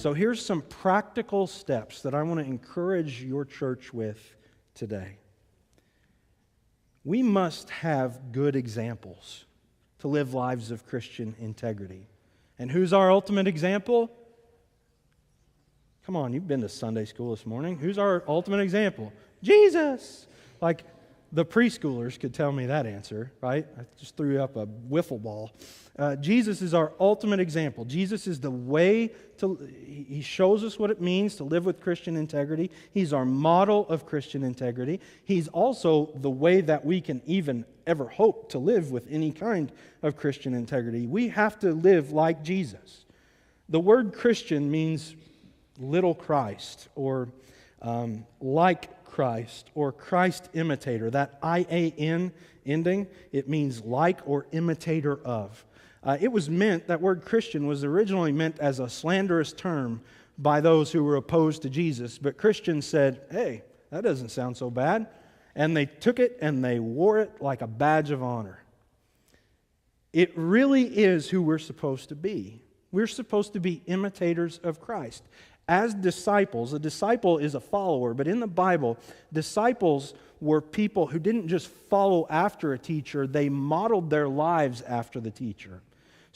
So here's some practical steps that I want to encourage your church with today. We must have good examples to live lives of Christian integrity. And who's our ultimate example? Come on, you've been to Sunday school this morning. Who's our ultimate example? Jesus! Like, the preschoolers could tell me that answer, right? I just threw up a wiffle ball. Jesus is our ultimate example. Jesus is the way to... He shows us what it means to live with Christian integrity. He's our model of Christian integrity. He's also the way that we can even ever hope to live with any kind of Christian integrity. We have to live like Jesus. The word Christian means little Christ, or like Christ, or Christ imitator. That I-A-N ending, it means like or imitator of. That word Christian was originally meant as a slanderous term by those who were opposed to Jesus. But Christians said, hey, that doesn't sound so bad. And they took it and they wore it like a badge of honor. It really is who we're supposed to be. We're supposed to be imitators of Christ. As disciples, a disciple is a follower, but in the Bible, disciples were people who didn't just follow after a teacher, they modeled their lives after the teacher.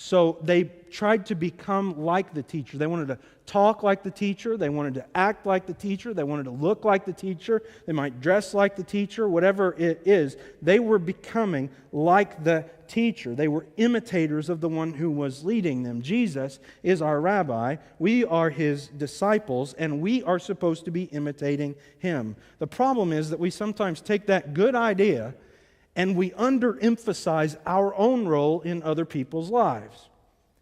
So they tried to become like the teacher. They wanted to talk like the teacher. They wanted to act like the teacher. They wanted to look like the teacher. They might dress like the teacher, whatever it is. They were becoming like the teacher. They were imitators of the one who was leading them. Jesus is our rabbi. We are his disciples, and we are supposed to be imitating him. The problem is that we sometimes take that good idea and we underemphasize our own role in other people's lives.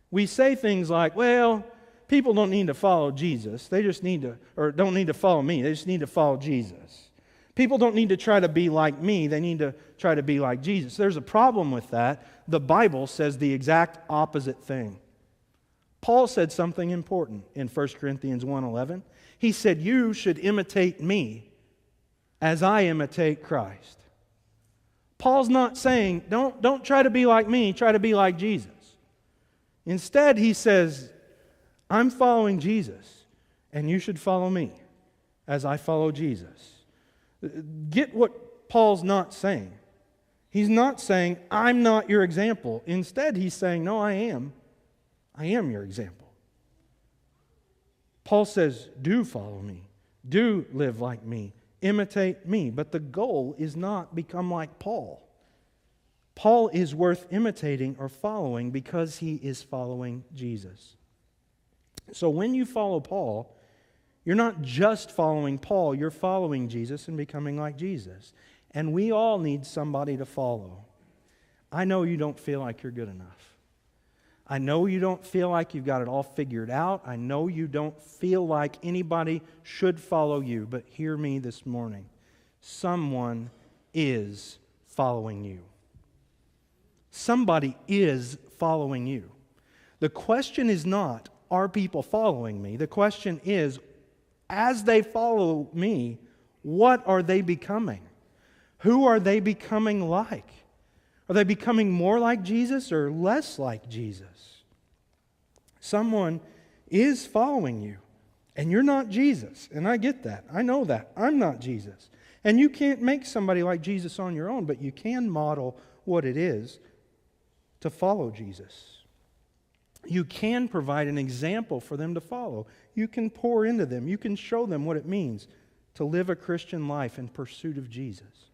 We say things like, well, people don't need to follow Jesus. They just need to, or don't need to follow me. They just need to follow Jesus. People don't need to try to be like me. They need to try to be like Jesus. There's a problem with that. The Bible says the exact opposite thing. Paul said something important in 1 Corinthians 1:11. He said, you should imitate me as I imitate Christ. Paul's not saying, don't try to be like me, try to be like Jesus. Instead, he says, I'm following Jesus, and you should follow me as I follow Jesus. Get what Paul's not saying. He's not saying, I'm not your example. Instead, he's saying, no, I am. I am your example. Paul says, do follow me. Do live like me. Imitate me. But the goal is not become like Paul. Paul is worth imitating or following because he is following Jesus. So when you follow Paul, you're not just following Paul, you're following Jesus and becoming like Jesus. And we all need somebody to follow. I know you don't feel like you're good enough. I know you don't feel like you've got it all figured out. I know you don't feel like anybody should follow you. But hear me this morning. Someone is following you. Somebody is following you. The question is not, are people following me? The question is, as they follow me, what are they becoming? Who are they becoming like? Are they becoming more like Jesus or less like Jesus? Someone is following you, and you're not Jesus. And I get that. I know that. I'm not Jesus. And you can't make somebody like Jesus on your own, but you can model what it is to follow Jesus. You can provide an example for them to follow. You can pour into them. You can show them what it means to live a Christian life in pursuit of Jesus.